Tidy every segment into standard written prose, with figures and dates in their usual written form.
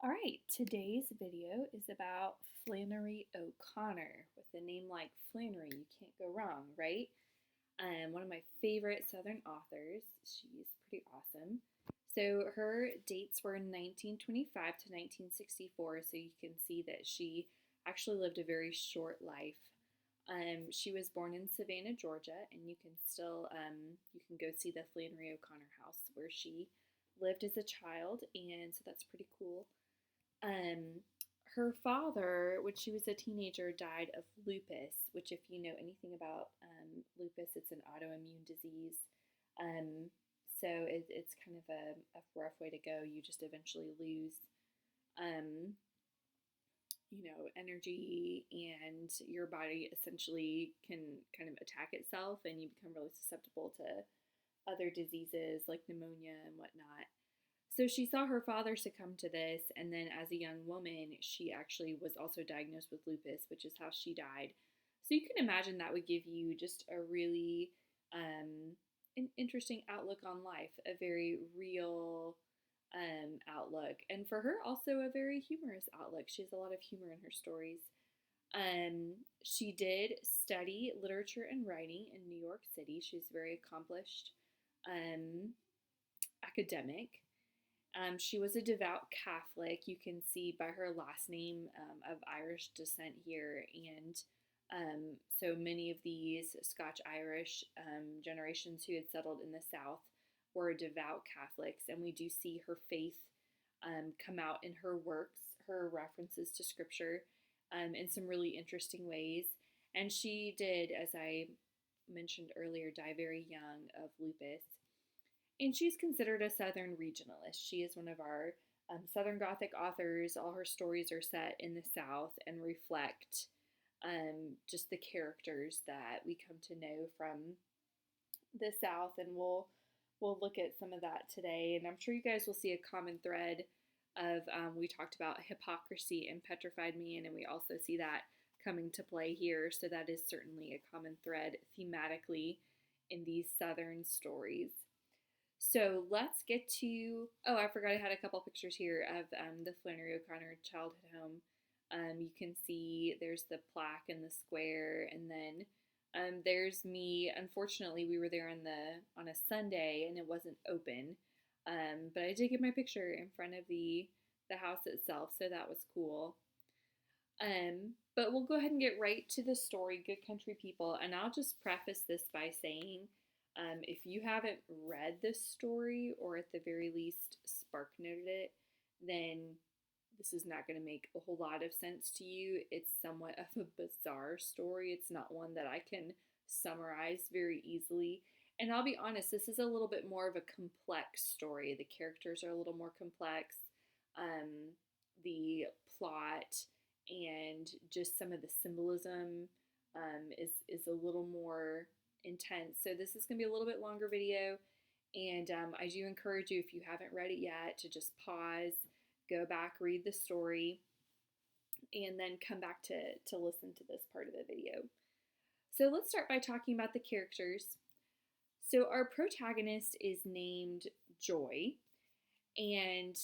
Alright, today's video is about Flannery O'Connor. With a name like Flannery, you can't go wrong, right? One of my favorite Southern authors. She's pretty awesome. So her dates were 1925 to 1964, so you can see that she actually lived a very short life. She was born in Savannah, Georgia, and you can go see the Flannery O'Connor house where she lived as a child, and so that's pretty cool. Um, Her father, when she was a teenager, died of lupus, which, if you know anything about lupus, it's an autoimmune disease. Um, it's kind of a rough way to go. You just eventually lose, um, energy, and your body essentially can kind of attack itself, and you become really susceptible to other diseases like pneumonia and whatnot. So she saw her father succumb to this, and then as a young woman, she actually was also diagnosed with lupus, which is how she died. So you can imagine that would give you just a really an interesting outlook on life, a very real outlook, and for her, also a very humorous outlook. She has a lot of humor in her stories. She did study literature and writing in New York City. She's very accomplished um, academic. She was a devout Catholic. You can see by her last name of Irish descent here. And so many of these Scotch Irish generations who had settled in the South were devout Catholics. And we do see her faith come out in her works, her references to scripture in some really interesting ways. And she did, as I mentioned earlier, die very young of lupus. And she's considered a Southern regionalist. She is one of our Southern Gothic authors. All her stories are set in the South and reflect just the characters that we come to know from the South. And we'll look at some of that today. And I'm sure you guys will see a common thread of we talked about hypocrisy and petrified man, and we also see that coming to play here. So that is certainly a common thread thematically in these Southern stories. So let's get to. Oh, I forgot I had a couple pictures here of the Flannery O'Connor childhood home. You can see there's the plaque in the square, and then there's me. Unfortunately, we were there on a Sunday and it wasn't open, but I did get my picture in front of the house itself, so that was cool. But we'll go ahead and get right to the story, Good Country People, and I'll just preface this by saying if you haven't read this story, or at the very least spark noted it, then this is not going to make a whole lot of sense to you. It's somewhat of a bizarre story. It's not one that I can summarize very easily. And I'll be honest, this is a little bit more of a complex story. The characters are a little more complex. The plot and just some of the symbolism is a little more intense. So this is going to be a little bit longer video, and I do encourage you, if you haven't read it yet, to just pause, go back, read the story, and then come back to listen to this part of the video. So let's start by talking about the characters. So our protagonist is named Joy, and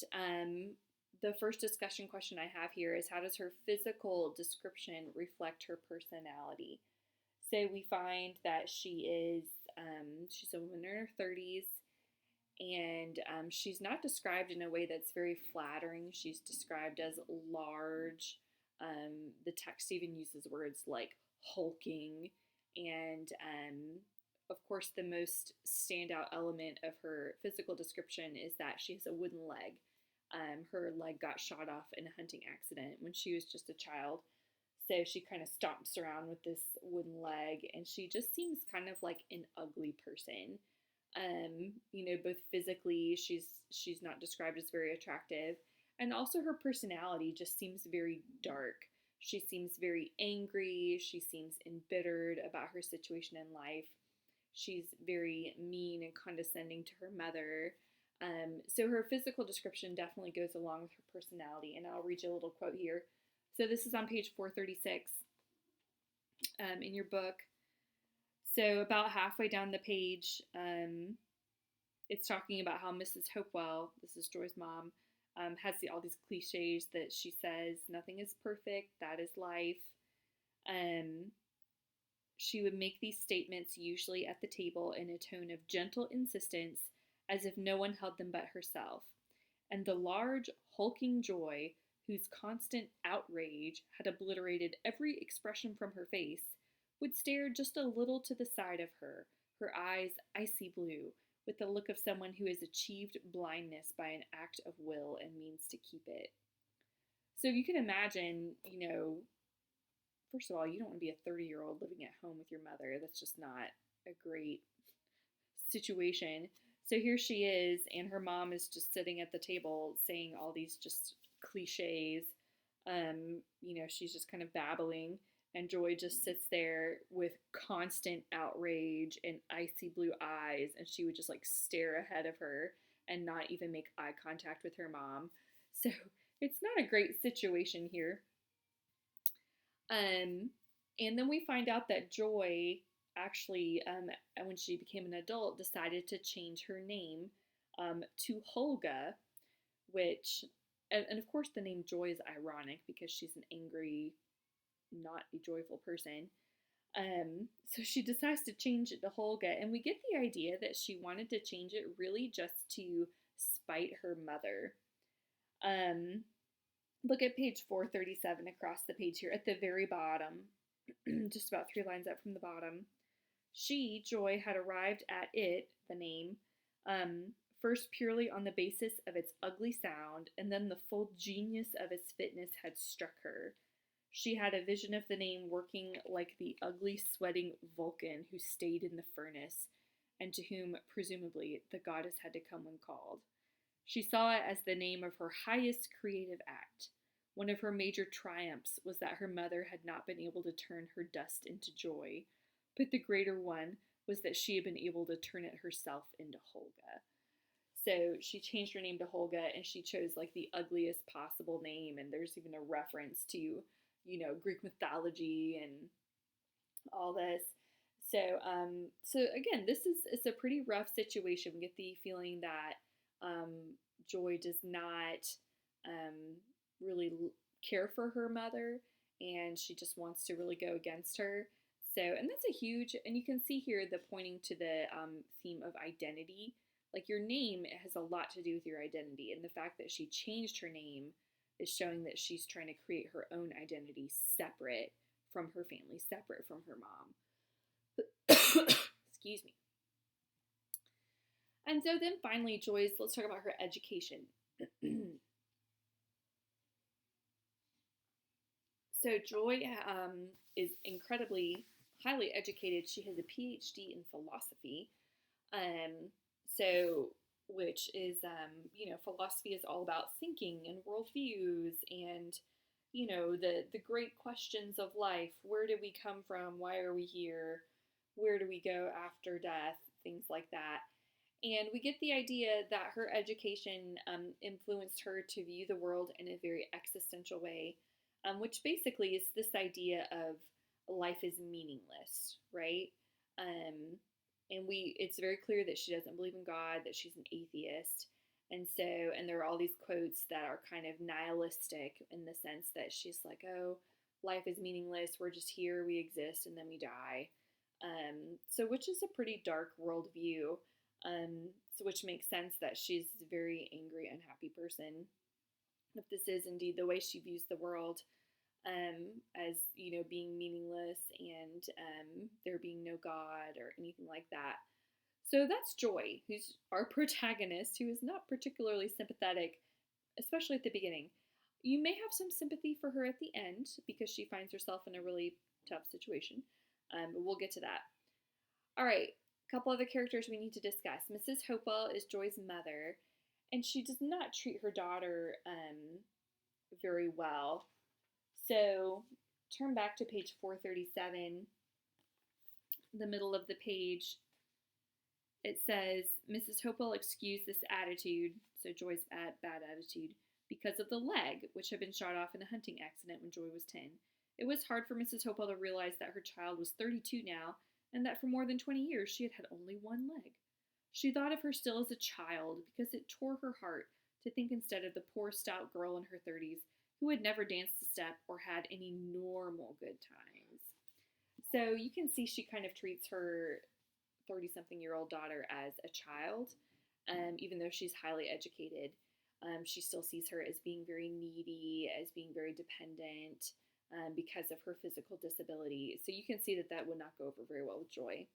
the first discussion question I have here is, how does her physical description reflect her personality? So we find that she's a woman in her 30s, and she's not described in a way that's very flattering. She's described as large. The text even uses words like hulking, and of course, the most standout element of her physical description is that she has a wooden leg. Her leg got shot off in a hunting accident when she was just a child. So she kind of stomps around with this wooden leg, and she just seems kind of like an ugly person. Both physically, she's not described as very attractive, and also her personality just seems very dark. She seems very angry. She seems embittered about her situation in life. She's very mean and condescending to her mother. So her physical description definitely goes along with her personality, and I'll read you a little quote here. So this is on page 436 in your book. So about halfway down the page, it's talking about how Mrs. Hopewell, this is Joy's mom, has all these cliches that she says, nothing is perfect, that is life. Um, she would make these statements usually at the table in a tone of gentle insistence, as if no one held them but herself. And the large, hulking Joy, whose constant outrage had obliterated every expression from her face, would stare just a little to the side of her eyes icy blue, with the look of someone who has achieved blindness by an act of will and means to keep it. So you can imagine, first of all, you don't want to be a 30-year-old living at home with your mother. That's just not a great situation. So here she is, and her mom is just sitting at the table saying all these just cliches. She's just kind of babbling, and Joy just sits there with constant outrage and icy blue eyes, and she would just like stare ahead of her and not even make eye contact with her mom. So it's not a great situation here. And then we find out that Joy actually, when she became an adult, decided to change her name to Holga, which, and of course the name Joy is ironic because she's an angry, not a joyful person. So she decides to change it to Holga, and we get the idea that she wanted to change it really just to spite her mother. Look at page 437 across the page here at the very bottom, just about 3 lines up from the bottom. She, Joy, had arrived at it, the name, first purely on the basis of its ugly sound, and then the full genius of its fitness had struck her. She had a vision of the name working like the ugly, sweating Vulcan who stayed in the furnace, and to whom, presumably, the goddess had to come when called. She saw it as the name of her highest creative act. One of her major triumphs was that her mother had not been able to turn her dust into joy, but the greater one was that she had been able to turn it herself into Holga. So she changed her name to Holga, and she chose like the ugliest possible name, and there's even a reference to, Greek mythology and all this. So again, it's a pretty rough situation. We get the feeling that Joy does not really care for her mother, and she just wants to really go against her. So, and that's a huge, and you can see here the pointing to the theme of identity. Like your name has a lot to do with your identity, and the fact that she changed her name is showing that she's trying to create her own identity separate from her family, separate from her mom. Excuse me. And so then finally, let's talk about her education. So Joy is incredibly highly educated. She has a PhD in philosophy. Which is, philosophy is all about thinking and worldviews and, the great questions of life. Where did we come from? Why are we here? Where do we go after death? Things like that. And we get the idea that her education influenced her to view the world in a very existential way, which basically is this idea of life is meaningless, right? It's very clear that she doesn't believe in God, that she's an atheist. And there are all these quotes that are kind of nihilistic in the sense that she's like, oh, life is meaningless, we're just here, we exist, and then we die. Which is a pretty dark worldview. Which makes sense that she's a very angry, unhappy person. If this is indeed the way she views the world, as, being meaningless and there being no God or anything like that. So that's Joy, who's our protagonist, who is not particularly sympathetic, especially at the beginning. You may have some sympathy for her at the end because she finds herself in a really tough situation. But we'll get to that. All right, a couple other characters we need to discuss. Mrs. Hopewell is Joy's mother, and she does not treat her daughter very well. So turn back to page 437, the middle of the page. It says, Mrs. Hopewell excused this attitude, so Joy's bad attitude, because of the leg, which had been shot off in a hunting accident when Joy was 10. It was hard for Mrs. Hopewell to realize that her child was 32 now, and that for more than 20 years she had had only one leg. She thought of her still as a child because it tore her heart to think instead of the poor, stout girl in her 30s who had never danced a step or had any normal good times. So you can see she kind of treats her 30-something-year-old daughter as a child, even though she's highly educated. She still sees her as being very needy, as being very dependent because of her physical disability. So you can see that that would not go over very well with Joy.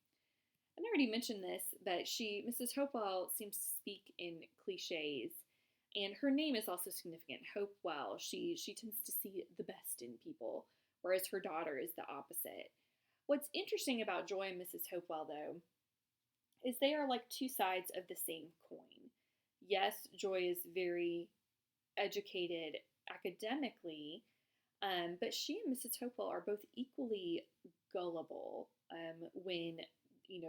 And I already mentioned this, but Mrs. Hopewell, seems to speak in cliches, and her name is also significant. Hopewell. She tends to see the best in people, whereas her daughter is the opposite. What's interesting about Joy and Mrs. Hopewell, though, is they are like two sides of the same coin. Yes, Joy is very educated academically, but she and Mrs. Hopewell are both equally gullible when,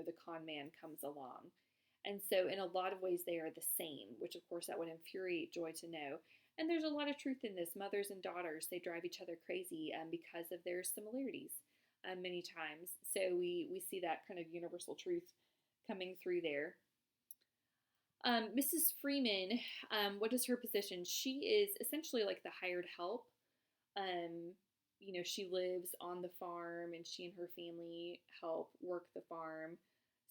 the con man comes along. And so in a lot of ways they are the same, which of course that would infuriate Joy to know. And there's a lot of truth in this. Mothers and daughters, they drive each other crazy because of their similarities many times. So we see that kind of universal truth coming through there. Mrs. Freeman, what is her position? She is essentially like the hired help. She lives on the farm and she and her family help work the farm.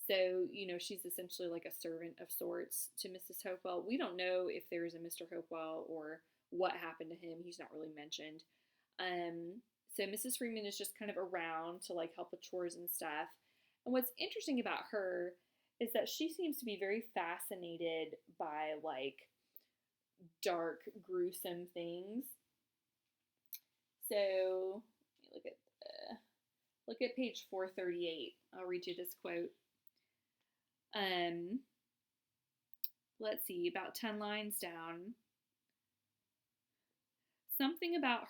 So, she's essentially like a servant of sorts to Mrs. Hopewell. We don't know if there is a Mr. Hopewell or what happened to him. He's not really mentioned. So Mrs. Freeman is just kind of around to like help with chores and stuff. And what's interesting about her is that she seems to be very fascinated by like dark, gruesome things. So let me look at page 438. I'll read you this quote. Let's see, about 10 lines down. Something about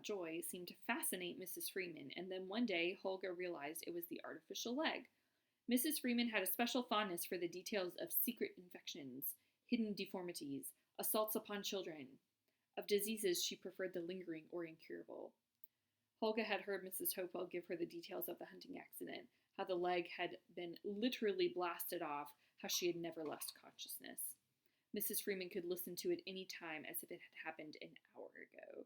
Joy, seemed to fascinate Mrs. Freeman, and then one day Holga realized it was the artificial leg. Mrs. Freeman had a special fondness for the details of secret infections, hidden deformities, assaults upon children. Of diseases, she preferred the lingering or incurable. Holga had heard Mrs. Hopewell give her the details of the hunting accident, how the leg had been literally blasted off, how she had never lost consciousness. Mrs. Freeman could listen to it any time as if it had happened an hour ago.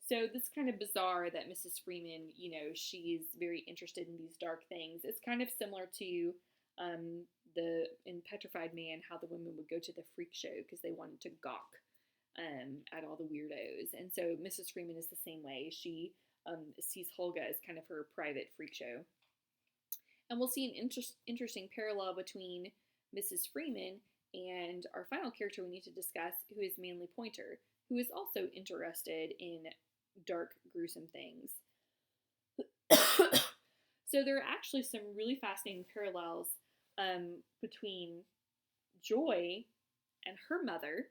So this kind of bizarre that Mrs. Freeman, she's very interested in these dark things. It's kind of similar to in Petrified Man, how the women would go to the freak show because they wanted to gawk at all the weirdos. And so Mrs. Freeman is the same way. She sees Holga as kind of her private freak show. And we'll see an interesting parallel between Mrs. Freeman and our final character we need to discuss, who is Manly Pointer, who is also interested in dark, gruesome things. So there are actually some really fascinating parallels between Joy and her mother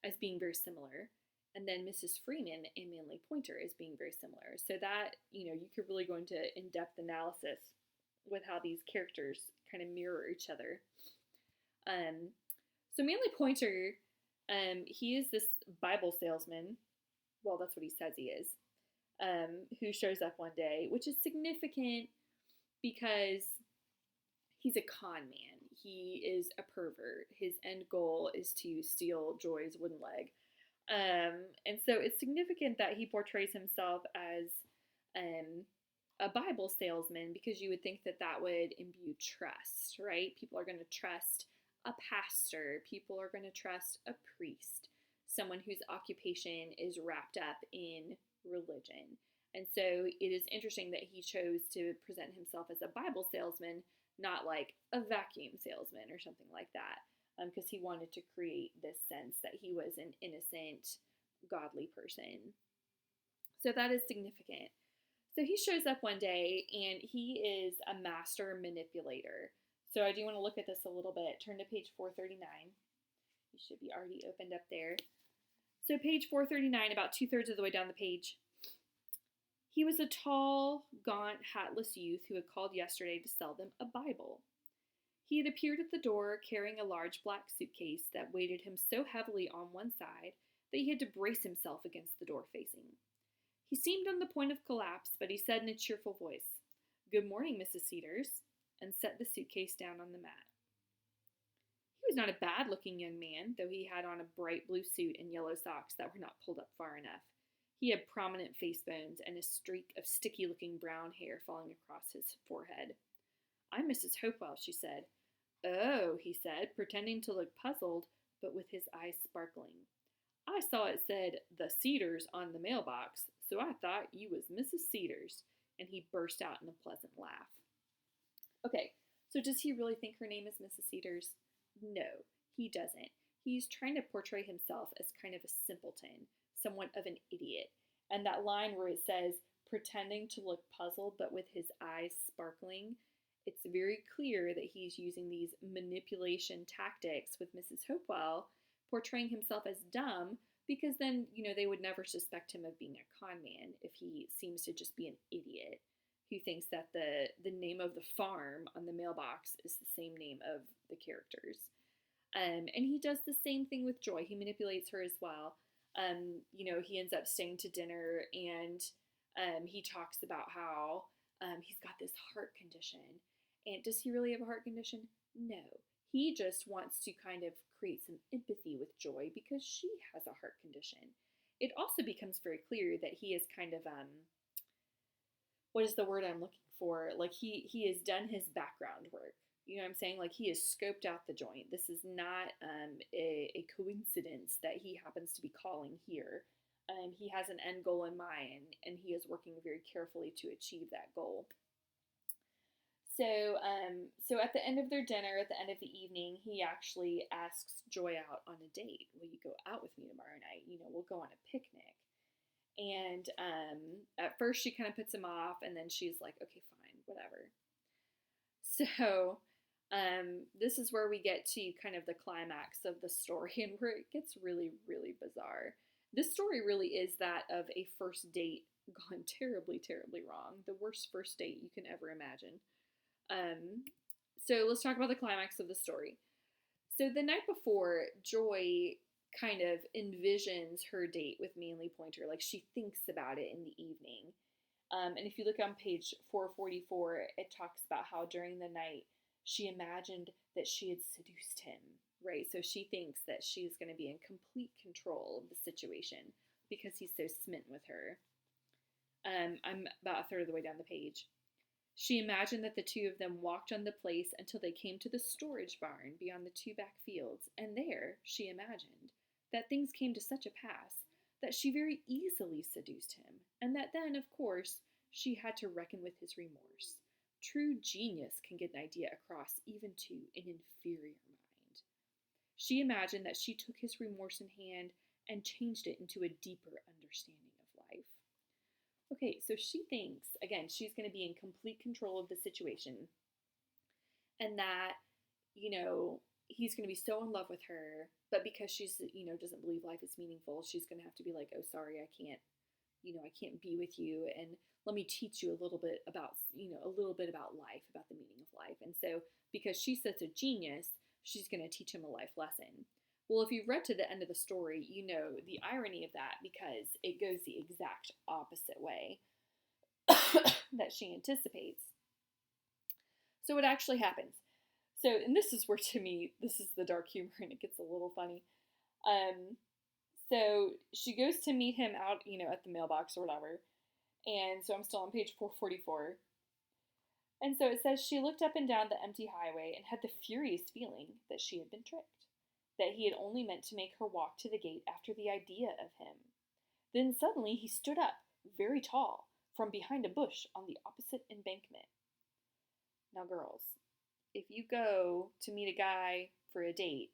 as being very similar, and then Mrs. Freeman and Manly Pointer as being very similar. So that, you could really go into in-depth analysis with how these characters kind of mirror each other. So Manly Pointer, he is this Bible salesman. Well, that's what he says he is. Who shows up one day, which is significant because he's a con man. He is a pervert. His end goal is to steal Joy's wooden leg. And so it's significant that he portrays himself as a Bible salesman, because you would think that that would imbue trust, right? People are going to trust a pastor. People are going to trust a priest, someone whose occupation is wrapped up in religion. And so it is interesting that he chose to present himself as a Bible salesman, not like a vacuum salesman or something like that, because he wanted to create this sense that he was an innocent, godly person. So that is significant. So he shows up one day, and he is a master manipulator. So I do want to look at this a little bit. Turn to page 439. You should be already opened up there. So page 439, about 2/3 of the way down the page. He was a tall, gaunt, hatless youth who had called yesterday to sell them a Bible. He had appeared at the door carrying a large black suitcase that weighted him so heavily on one side that he had to brace himself against the door facing. He seemed on the point of collapse, but he said in a cheerful voice, "Good morning, Mrs. Cedars," and set the suitcase down on the mat. He was not a bad-looking young man, though he had on a bright blue suit and yellow socks that were not pulled up far enough. He had prominent face bones and a streak of sticky-looking brown hair falling across his forehead. "I'm Mrs. Hopewell," she said. "Oh," he said, pretending to look puzzled, but with his eyes sparkling. "I saw it said The Cedars on the mailbox, so I thought you was Mrs. Cedars," and he burst out in a pleasant laugh. Okay, so does he really think her name is Mrs. Cedars? No, he doesn't. He's trying to portray himself as kind of a simpleton, somewhat of an idiot. And that line where it says, pretending to look puzzled but with his eyes sparkling, it's very clear that he's using these manipulation tactics with Mrs. Hopewell, portraying himself as dumb, because then, they would never suspect him of being a con man if he seems to just be an idiot who thinks that the name of the farm on the mailbox is the same name of the characters. And he does the same thing with Joy. He manipulates her as well. He ends up staying to dinner, and he talks about how he's got this heart condition. And does he really have a heart condition? No. He just wants to kind of create some empathy with Joy because she has a heart condition. It also becomes very clear that he is kind of, what is the word I'm looking for? Like he has done his background work. You know what I'm saying? Like he has scoped out the joint. This is not a coincidence that he happens to be calling here. He has an end goal in mind, and he is working very carefully to achieve that goal. So at the end of their dinner, at the end of the evening, he actually asks Joy out on a date. "Will you go out with me tomorrow night? We'll go on a picnic." And at first she kind of puts him off, and then she's like, "Okay, fine, whatever." So this is where we get to kind of the climax of the story, and where it gets really, really bizarre. This story really is that of a first date gone terribly, terribly wrong. The worst first date you can ever imagine. So let's talk about the climax of the story. So the night before, Joy kind of envisions her date with Manly Pointer. Like she thinks about it in the evening. And if you look on page 444, it talks about how during the night she imagined that she had seduced him, right? So she thinks that she's going to be in complete control of the situation because he's so smitten with her. I'm about a third of the way down the page. She imagined that the two of them walked on the place until they came to the storage barn beyond the two back fields, and there, she imagined, that things came to such a pass that she very easily seduced him, and that then, of course, she had to reckon with his remorse. True genius can get an idea across even to an inferior mind. She imagined that she took his remorse in hand and changed it into a deeper understanding of life. Okay, so she thinks, again, she's going to be in complete control of the situation, and that, he's going to be so in love with her, but because she's, doesn't believe life is meaningful, she's going to have to be like, "Oh, sorry, I can't be with you, and let me teach you a little bit about life, about the meaning of life." And so, because she's such a genius, she's going to teach him a life lesson. Well, if you've read to the end of the story, you know the irony of that, because it goes the exact opposite way that she anticipates. So what actually happens? So, and this is where, to me, this is the dark humor, and it gets a little funny. So she goes to meet him out, at the mailbox or whatever. And so I'm still on page 444. And so it says, she looked up and down the empty highway and had the furious feeling that she had been tricked, that he had only meant to make her walk to the gate after the idea of him. Then suddenly he stood up, very tall, from behind a bush on the opposite embankment. Now, girls, if you go to meet a guy for a date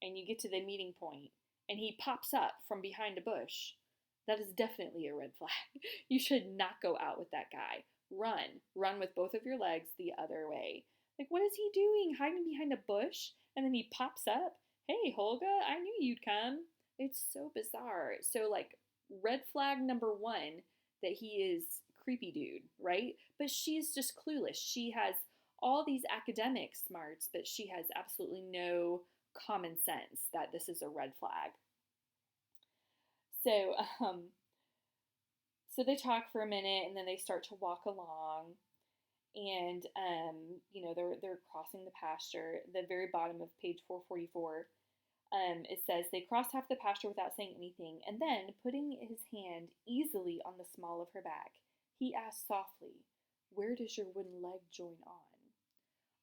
and you get to the meeting point and he pops up from behind a bush, that is definitely a red flag. You should not go out with that guy. Run with both of your legs the other way. Like, what is he doing? Hiding behind a bush? And then he pops up. "Hey, Holga, I knew you'd come." It's so bizarre. So, like, red flag number one, that he is creepy dude, right? But she's just clueless. She has all these academic smarts, but she has absolutely no common sense that this is a red flag. So, so they talk for a minute, and then they start to walk along. And they're crossing the pasture. The very bottom of page 444, it says they crossed half the pasture without saying anything, and then, putting his hand easily on the small of her back, he asked softly, "Where does your wooden leg join on?"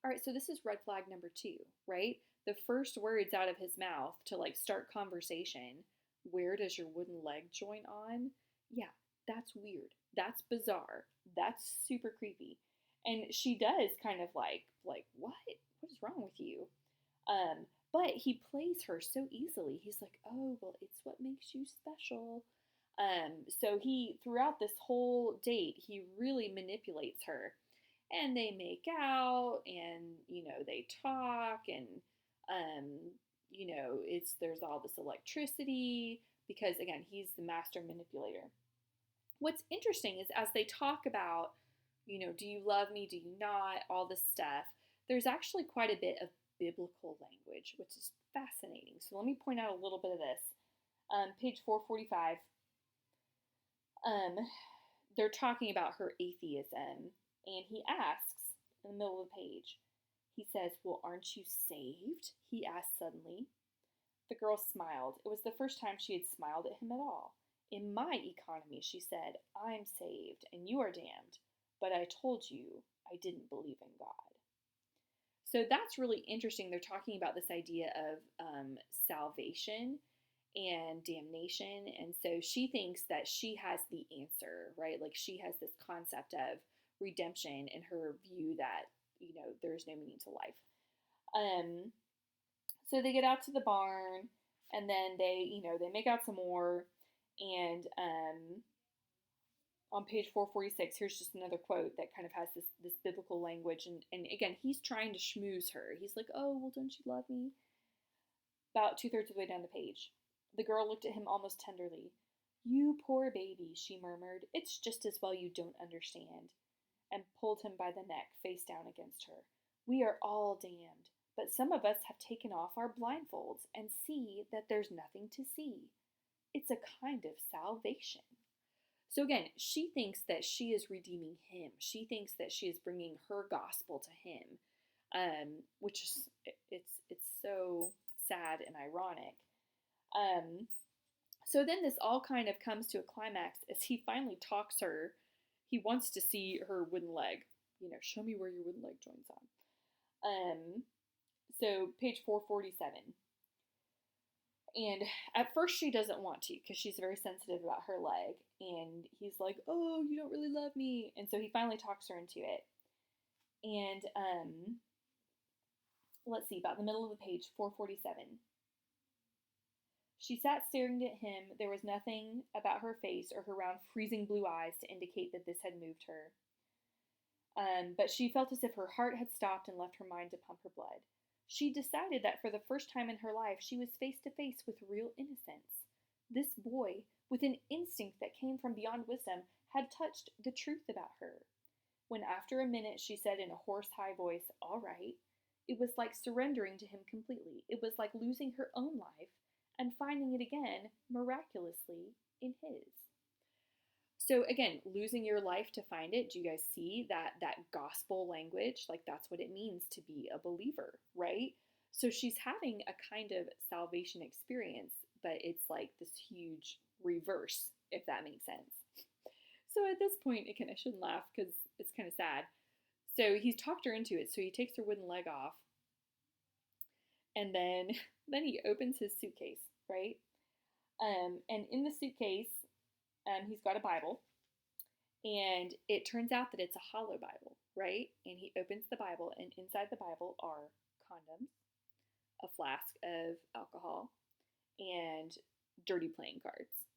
All right, so this is red flag number 2, right? The first words out of his mouth to like start conversation, "Where does your wooden leg join on?" Yeah, that's weird. That's bizarre. That's super creepy. And she does kind of like what? What is wrong with you? But he plays her so easily. He's like, "Oh, well, it's what makes you special." So he, throughout this whole date, he really manipulates her, and they make out, and they talk, and it's there's all this electricity because again, he's the master manipulator. What's interesting is as they talk about, do you love me? Do you not? All this stuff. There's actually quite a bit of biblical language, which is fascinating. So let me point out a little bit of this. Page 445, they're talking about her atheism, and he asks in the middle of the page, he says, "Well, aren't you saved?" he asked suddenly. The girl smiled. It was the first time she had smiled at him at all. "In my economy," she said, "I'm saved, and you are damned. But I told you I didn't believe in God." So that's really interesting. They're talking about this idea of salvation and damnation. And so she thinks that she has the answer, right? Like she has this concept of redemption in her view that, there's no meaning to life. So they get out to the barn, and then they make out some more. And on page 446, here's just another quote that kind of has this biblical language. And again, he's trying to schmooze her. He's like, "Oh, well, don't you love me?" About 2/3 of the way down the page, the girl looked at him almost tenderly. "You poor baby," she murmured. "It's just as well you don't understand," and pulled him by the neck, face down against her. "We are all damned, but some of us have taken off our blindfolds and see that there's nothing to see. It's a kind of salvation." So again, she thinks that she is redeeming him. She thinks that she is bringing her gospel to him, which is it's so sad and ironic. So then this all kind of comes to a climax as he finally talks her. He wants to see her wooden leg. "Show me where your wooden leg joins on." So page 447. And at first she doesn't want to because she's very sensitive about her leg. And he's like, "Oh, you don't really love me." And so he finally talks her into it. And let's see, about the middle of the page, 447. She sat staring at him. There was nothing about her face or her round, freezing blue eyes to indicate that this had moved her. But she felt as if her heart had stopped and left her mind to pump her blood. She decided that for the first time in her life, she was face to face with real innocence. This boy, with an instinct that came from beyond wisdom, had touched the truth about her. When after a minute she said in a hoarse, high voice, "All right," it was like surrendering to him completely. It was like losing her own life and finding it again, miraculously, in his. So again, losing your life to find it. Do you guys see that gospel language? Like that's what it means to be a believer, right? So she's having a kind of salvation experience, but it's like this huge reverse, if that makes sense. So at this point, again, I shouldn't laugh because it's kind of sad. So he's talked her into it. So he takes her wooden leg off, and then he opens his suitcase, right? And in the suitcase, he's got a Bible, and it turns out that it's a hollow Bible, right? And he opens the Bible, and inside the Bible are condoms, a flask of alcohol, and dirty playing cards.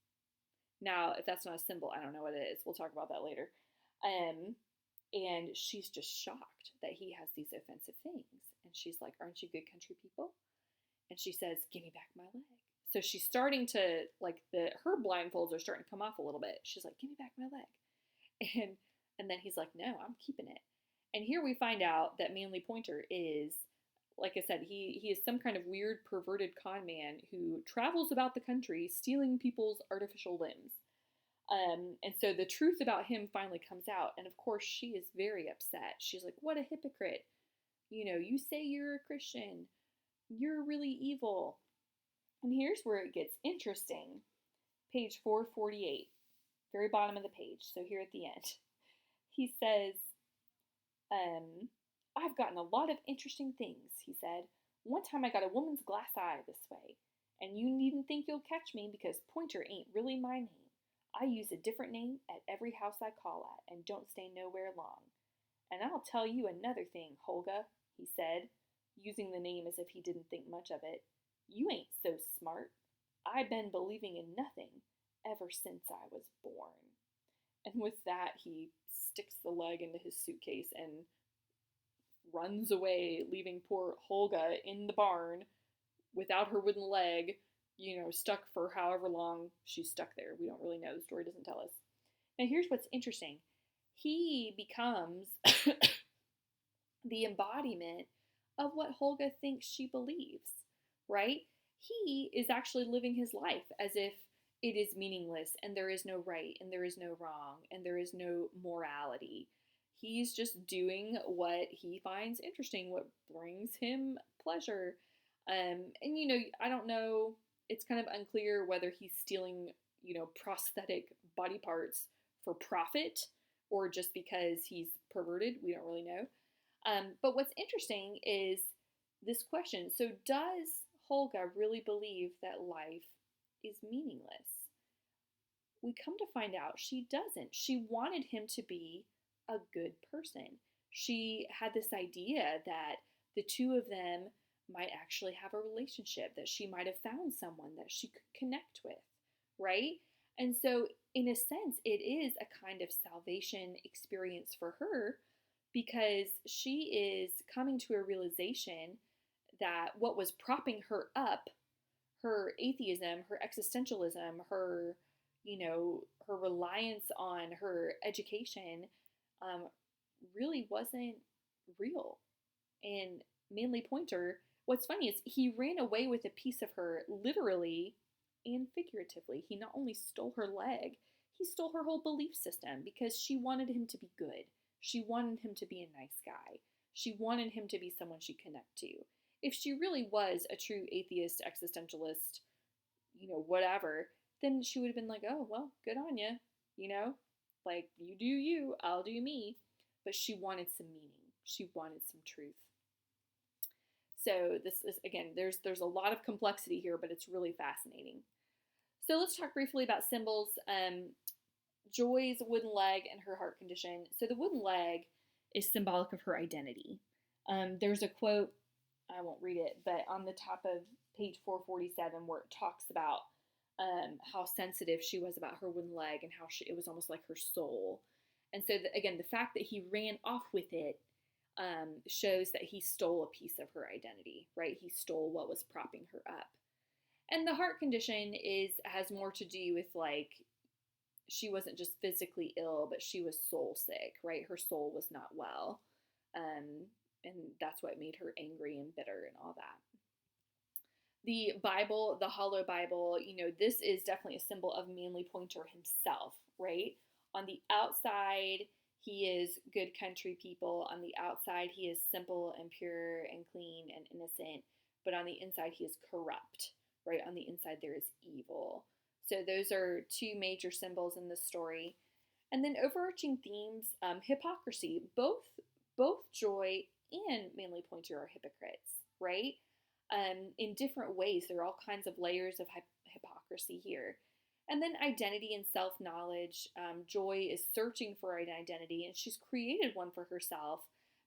Now, if that's not a symbol, I don't know what it is. We'll talk about that later. And she's just shocked that he has these offensive things. And she's like, "Aren't you good country people?" And she says, "Give me back my leg." So she's starting to, like, her blindfolds are starting to come off a little bit. She's like, "Give me back my leg." And then he's like, "No, I'm keeping it." And here we find out that Manly Pointer is, like I said, he is some kind of weird, perverted con man who travels about the country stealing people's artificial limbs. And so the truth about him finally comes out. And of course, she is very upset. She's like, what a hypocrite. You say you're a Christian. You're really evil. And here's where it gets interesting. Page 448, very bottom of the page. So here at the end, he says, I've gotten a lot of interesting things, he said. One time I got a woman's glass eye this way. And you needn't think you'll catch me because Pointer ain't really my name. I use a different name at every house I call at and don't stay nowhere long. And I'll tell you another thing, Holga, he said, using the name as if he didn't think much of it. You ain't so smart. I been believing in nothing ever since I was born. And with that, he sticks the leg into his suitcase and runs away, leaving poor Holga in the barn without her wooden leg, stuck for however long she's stuck there. We don't really know. The story doesn't tell us. Now, here's what's interesting. He becomes the embodiment of what Holga thinks she believes, right? He is actually living his life as if it is meaningless and there is no right and there is no wrong and there is no morality. He's just doing what he finds interesting, what brings him pleasure. And I don't know, it's kind of unclear whether he's stealing, prosthetic body parts for profit or just because he's perverted. We don't really know. But what's interesting is this question. So does Holga really believe that life is meaningless? We come to find out she doesn't. She wanted him to be a good person. She had this idea that the two of them might actually have a relationship, that she might have found someone that she could connect with, right? And so, in a sense, it is a kind of salvation experience for her because she is coming to a realization that what was propping her up, her atheism, her existentialism, her reliance on her education, really wasn't real. And Manly Pointer, what's funny is he ran away with a piece of her literally and figuratively. He not only stole her leg, he stole her whole belief system because she wanted him to be good. She wanted him to be a nice guy. She wanted him to be someone she'd connect to. If she really was a true atheist, existentialist, whatever, then she would have been like, oh, well, good on you, like you do you, I'll do me. But she wanted some meaning. She wanted some truth. So this is, again, there's a lot of complexity here, but it's really fascinating. So let's talk briefly about symbols. Joy's wooden leg and her heart condition. So the wooden leg is symbolic of her identity. There's a quote, I won't read it, but on the top of page 447 where it talks about how sensitive she was about her wooden leg and how it was almost like her soul. And so, again, the fact that he ran off with it shows that he stole a piece of her identity, right? He stole what was propping her up. And the heart condition has more to do with, like, she wasn't just physically ill, but she was soul sick, right? Her soul was not well. And that's what made her angry and bitter and all that. The Bible, the Hollow Bible, this is definitely a symbol of Manly Pointer himself, right? On the outside, he is good country people. On the outside, he is simple and pure and clean and innocent. But on the inside, he is corrupt, right? On the inside, there is evil. So those are two major symbols in this story. And then overarching themes, hypocrisy. Both Joy and Manly Pointer are hypocrites, right? In different ways. There are all kinds of layers of hypocrisy here. And then identity and self-knowledge. Joy is searching for an identity, and she's created one for herself,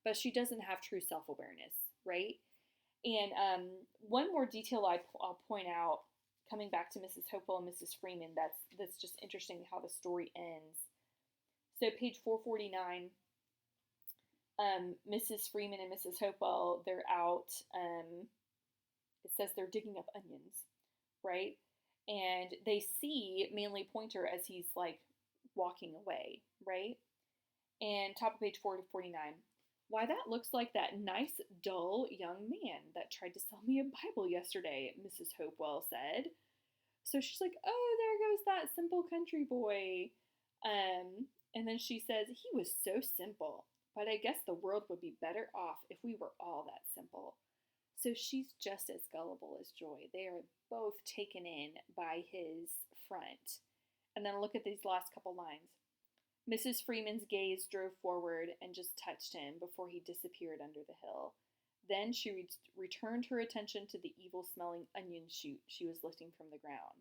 but she doesn't have true self-awareness, right? And one more detail I'll point out, coming back to Mrs. Hopewell and Mrs. Freeman, that's just interesting how the story ends. So page 449, Mrs. Freeman and Mrs. Hopewell, they're out, it says they're digging up onions, right? And they see Manly Pointer as he's like walking away, right? And top of page 449. Why, that looks like that nice, dull young man that tried to sell me a Bible yesterday, Mrs. Hopewell said. So she's like, oh, there goes that simple country boy. And then she says, he was so simple, but I guess the world would be better off if we were all that simple. So she's just as gullible as Joy. They are both taken in by his front. And then look at these last couple lines. Mrs. Freeman's gaze drove forward and just touched him before he disappeared under the hill. Then she returned her attention to the evil-smelling onion shoot she was lifting from the ground.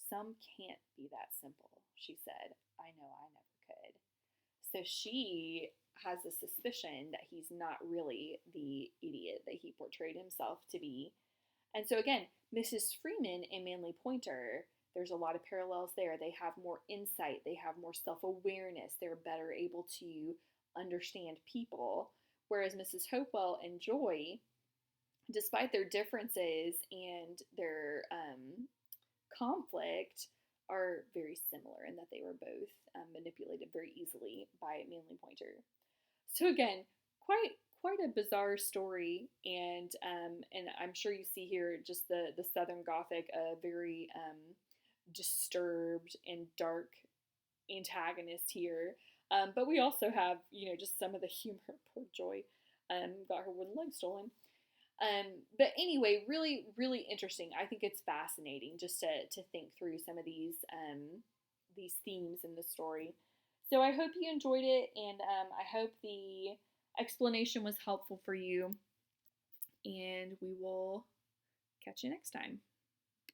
Some can't be that simple, she said. I know I never could. So she has a suspicion that he's not really the idiot that he portrayed himself to be. And so again, Mrs. Freeman and Manly Pointer, there's a lot of parallels there. They have more insight, they have more self-awareness, they're better able to understand people. Whereas Mrs. Hopewell and Joy, despite their differences and their conflict, are very similar in that they were both manipulated very easily by Manly Pointer. So again, quite a bizarre story, and I'm sure you see here just the Southern Gothic, a very disturbed and dark antagonist here. But we also have, just some of the humor. Poor Joy got her wooden leg stolen. But anyway, really, really interesting. I think it's fascinating just to think through some of these themes in the story. So I hope you enjoyed it, and I hope the explanation was helpful for you. And we will catch you next time.